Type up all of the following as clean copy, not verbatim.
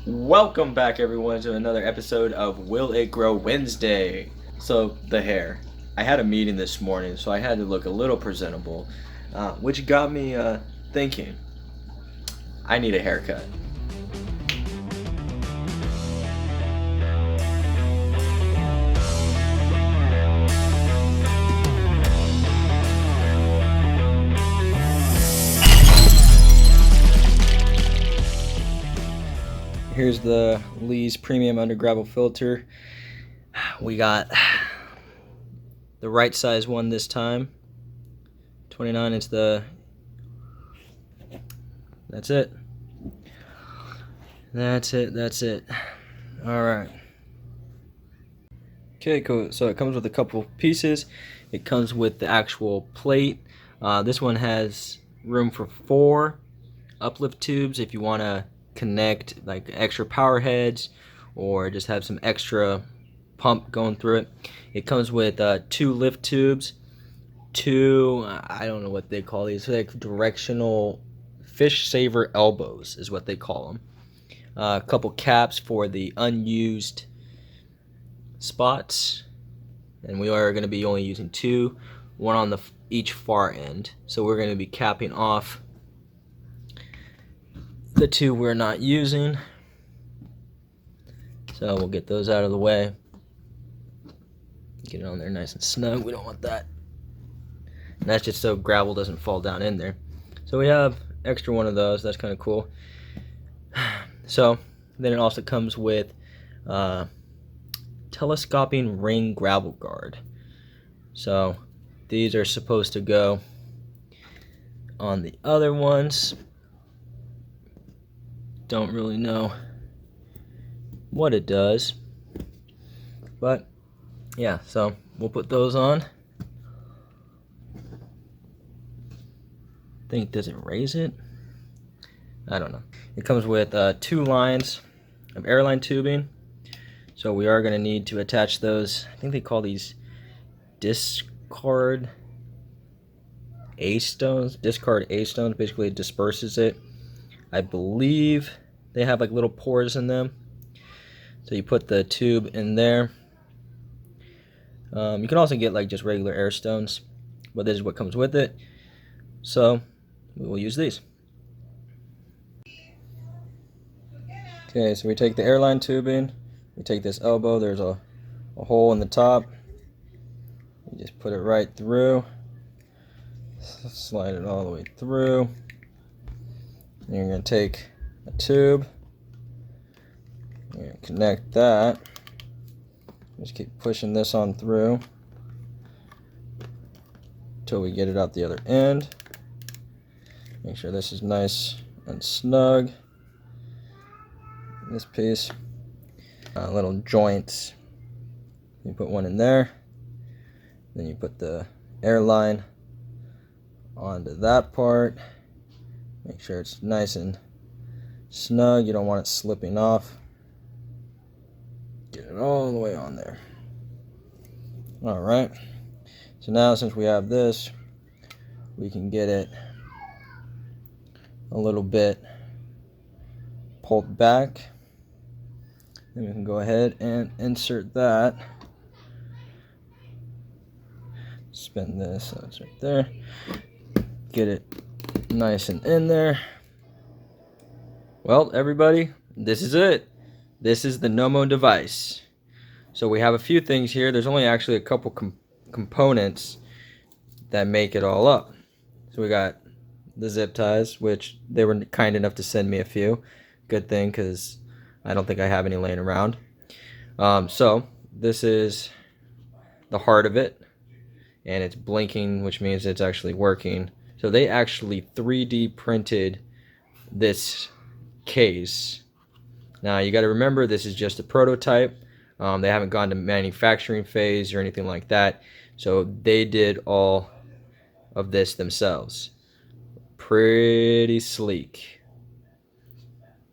Welcome back, everyone, to another episode of Will It Grow Wednesday. So, the hair. I had a meeting this morning, so I had to look a little presentable, which got me thinking, I need a haircut. Here's the Lee's Premium Under Gravel Filter. We got the right size one this time. 29 is that's it. That's it. Alright. Okay, cool. So it comes with a couple pieces. It comes with the actual plate. This one has room for 4 uplift tubes if you want to connect like extra power heads or just have some extra pump going through it. It comes with 2 lift tubes, 2 I don't know what they call these, like directional fish saver elbows is what they call them. A couple caps for the unused spots, and we are going to be only using 2, one on each far end. So we're going to be capping off the 2 we're not using. So we'll get those out of the way. Get it on there nice and snug. We don't want that. And that's just so gravel doesn't fall down in there. So we have extra one of those. That's kind of cool. So then it also comes with telescoping ring gravel guard. So these are supposed to go on the other ones. Don't really know what it does, but yeah, so we'll put those on. Does it raise it? I don't know. It comes with 2 lines of airline tubing, so we are going to need to attach those. I think they call these discard A stones. Discard A stones basically disperses it. I believe they have like little pores in them. So you put the tube in there. You can also get like just regular air stones, but this is what comes with it. So we will use these. Okay, so we take the airline tubing, we take this elbow, there's a hole in the top. You just put it right through, slide it all the way through. And you're going to take a tube, you're going to connect that, just keep pushing this on through until we get it out the other end. Make sure this is nice and snug. This piece, little joints, you put one in there, then you put the airline onto that part. Make sure it's nice and snug. You don't want it slipping off. Get it all the way on there. Alright. So now since we have this, we can get it a little bit pulled back. Then we can go ahead and insert that. Spin this so it's right there. Get it nice and in there. Well, everybody, this is it. This is the NOMO device. So we have a few things here. There's only actually a couple components that make it all up. So we got the zip ties, which they were kind enough to send me a few. Good thing, because I don't think I have any laying around. So this is the heart of it, and it's blinking, which means it's actually working. So they actually 3D printed this case. Now you got to remember, this is just a prototype. They haven't gone to manufacturing phase or anything like that. So they did all of this themselves. Pretty sleek.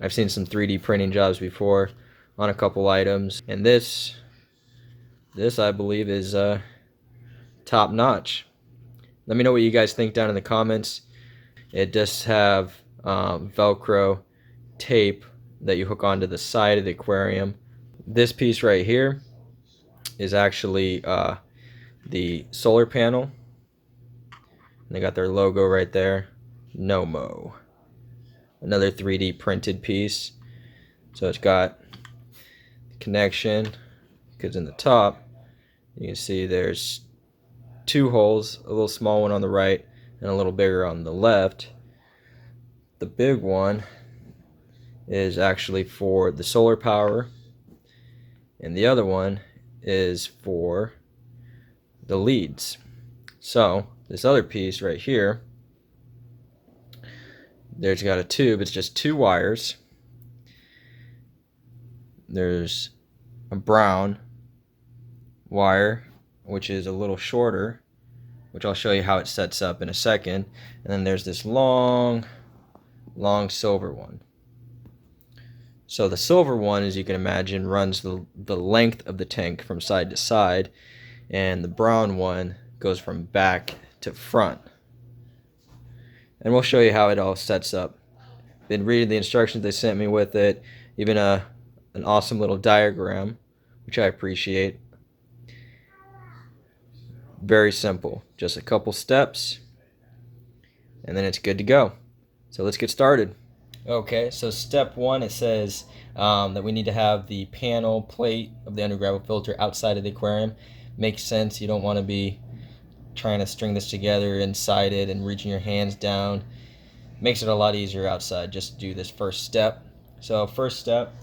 I've seen some 3D printing jobs before on a couple items, and this I believe is top notch. Let me know what you guys think down in the comments. It does have Velcro tape that you hook onto the side of the aquarium. This piece right here is actually the solar panel. They got their logo right there, NOMO. Another 3D printed piece. So it's got the connection, because in the top you can see there's two holes, a little small one on the right and a little bigger on the left. The big one is actually for the solar power, and the other one is for the leads. So this other piece right here, there's got a tube. It's just two wires. There's a brown wire, which is a little shorter, which I'll show you how it sets up in a second. And then there's this long silver one. So the silver one, as you can imagine, runs the length of the tank from side to side, and the brown one goes from back to front. And we'll show you how it all sets up. Been reading the instructions they sent me with it, even an awesome little diagram, which I appreciate. Very simple, just a couple steps, and then it's good to go. So let's get started. Okay, so step one, it says that we need to have the panel plate of the undergravel filter outside of the aquarium. Makes sense. You don't want to be trying to string this together inside it and reaching your hands down. Makes it a lot easier outside. Just do this first step. So first step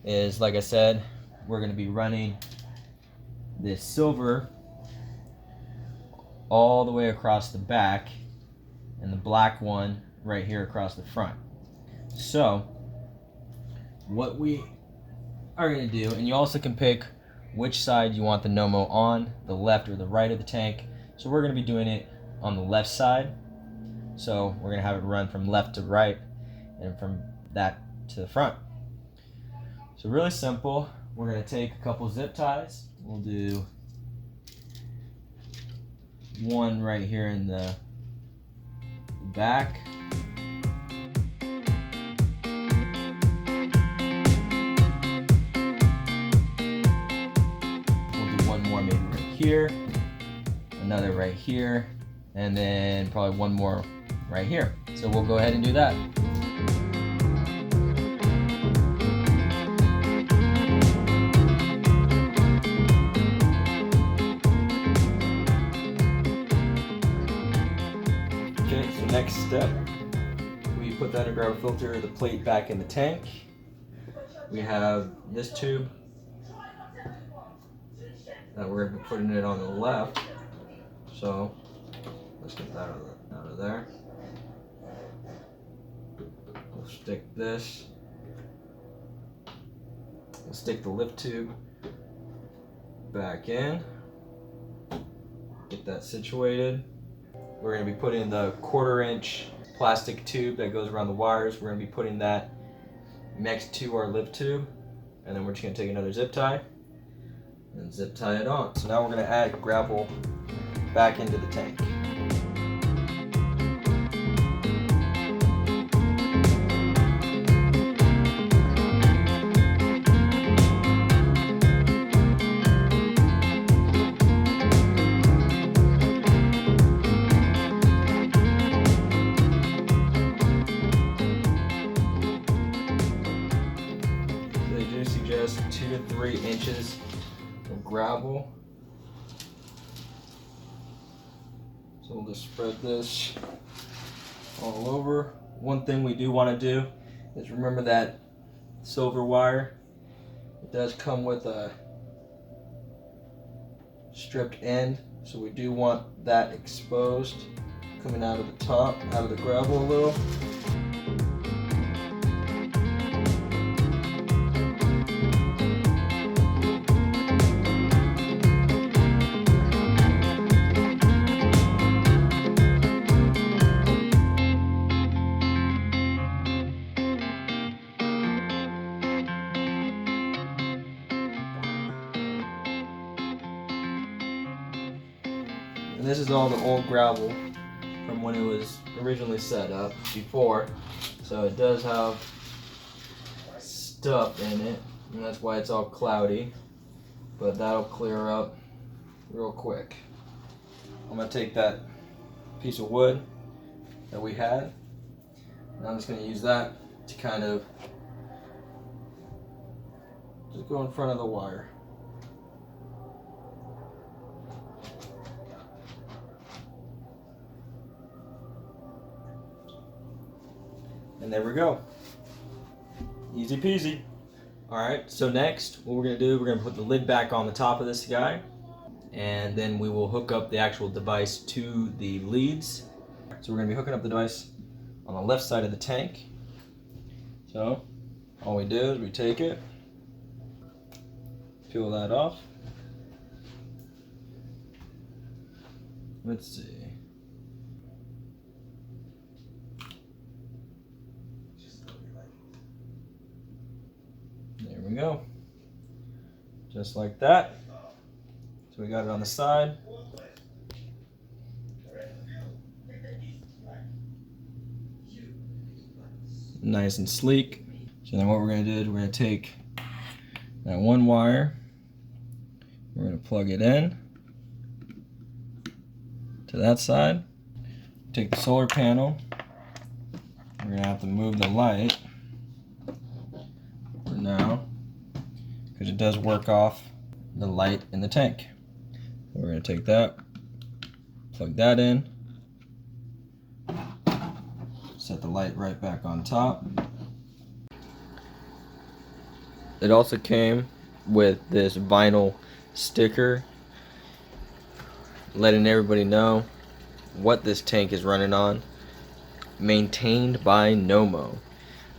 is, like I said, we're going to be running this silver all the way across the back and the black one right here across the front. So what we are going to do, and you also can pick which side you want the NOMO on, the left or the right of the tank. So we're going to be doing it on the left side. So we're going to have it run from left to right and from that to the front. So really simple. We're going to take a couple zip ties. We'll do one right here in the back. We'll do one more maybe right here, another right here, and then probably one more right here. So we'll go ahead and do that. Okay, so next step, we put the undergravel filter, the plate back in the tank. We have this tube that we're going to be putting it on the left. So let's get that out of there. We'll stick this. We'll stick the lift tube back in. Get that situated. We're going to be putting the 1/4 inch plastic tube that goes around the wires. We're going to be putting that next to our lift tube. And then we're just going to take another zip tie and zip tie it on. So now we're going to add gravel back into the tank. They do suggest 2 to 3 inches of gravel. So we'll just spread this all over. One thing we do want to do is remember that silver wire. It does come with a stripped end, so we do want that exposed, coming out of the top, out of the gravel a little. And this is all the old gravel from when it was originally set up before. So it does have stuff in it, and that's why it's all cloudy, but that'll clear up real quick. I'm going to take that piece of wood that we had, and I'm just going to use that to kind of just go in front of the wire. And there we go. Easy peasy. Alright, so next what we're going to do, we're going to put the lid back on the top of this guy, and then we will hook up the actual device to the leads. So we're going to be hooking up the device on the left side of the tank. So all we do is we take it, peel that off. Let's see. There we go. Just like that. So we got it on the side. Nice and sleek. So then what we're going to do is we're going to take that one wire, we're going to plug it in to that side, take the solar panel, we're going to have to move the light for now because it does work off the light in the tank. We're going to take that, plug that in, set the light right back on top. It also came with this vinyl sticker letting everybody know what this tank is running on. Maintained by NOMO.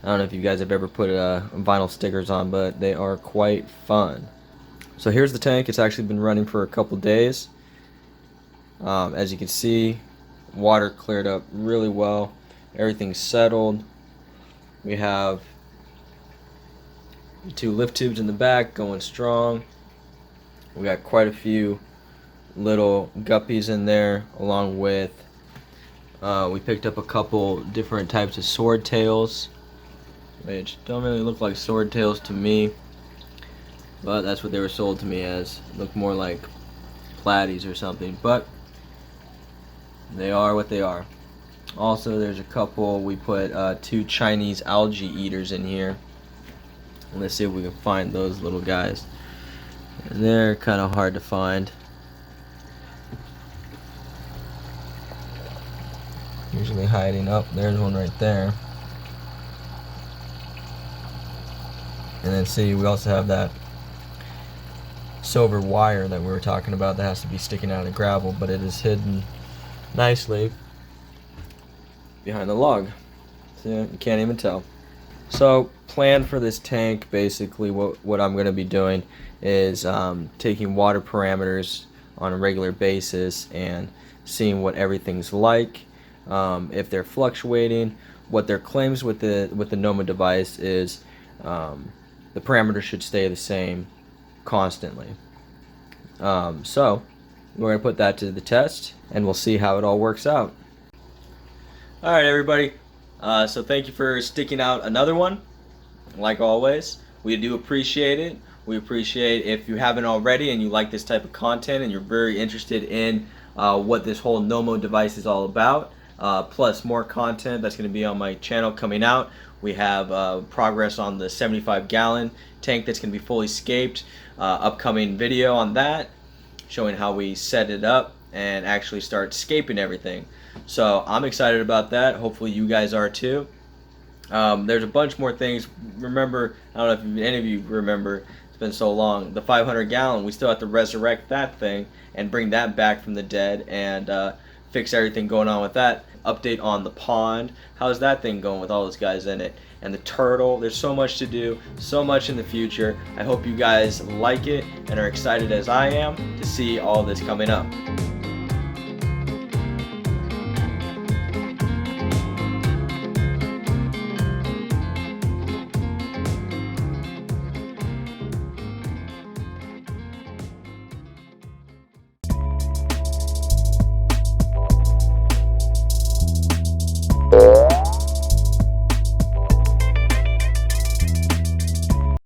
I don't know if you guys have ever put vinyl stickers on, but they are quite fun. So here's the tank. It's actually been running for a couple days. As you can see, water cleared up really well. Everything's settled. We have 2 lift tubes in the back going strong. We got quite a few little guppies in there, along with we picked up a couple different types of sword tails, which don't really look like sword tails to me, but that's what they were sold to me as. Look more like platies or something, but they are what they are. Also, there's a couple, we put 2 Chinese algae eaters in here. Let's see if we can find those little guys. And they're kind of hard to find. Usually hiding up. There's one right there. And then see, we also have that silver wire that we were talking about that has to be sticking out of gravel, but it is hidden nicely behind the log. So you can't even tell. So plan for this tank, basically what I'm going to be doing is taking water parameters on a regular basis and seeing what everything's like, if they're fluctuating. What their claims with the NOMO device is the parameters should stay the same constantly. So we're going to put that to the test and we'll see how it all works out. Alright everybody, so thank you for sticking out another one. Like always, we do appreciate it. We appreciate if you haven't already and you like this type of content and you're very interested in what this whole NOMO device is all about, plus more content that's going to be on my channel coming out. We have progress on the 75-gallon tank that's going to be fully scaped, upcoming video on that showing how we set it up and actually start scaping everything. So I'm excited about that. Hopefully you guys are too. There's a bunch more things. Remember, I don't know if any of you remember, it's been so long, the 500-gallon, we still have to resurrect that thing and bring that back from the dead and fix everything going on with that. Update on the pond. How's that thing going with all those guys in it? And the turtle. There's so much to do, so much in the future. I hope you guys like it and are excited as I am to see all this coming up.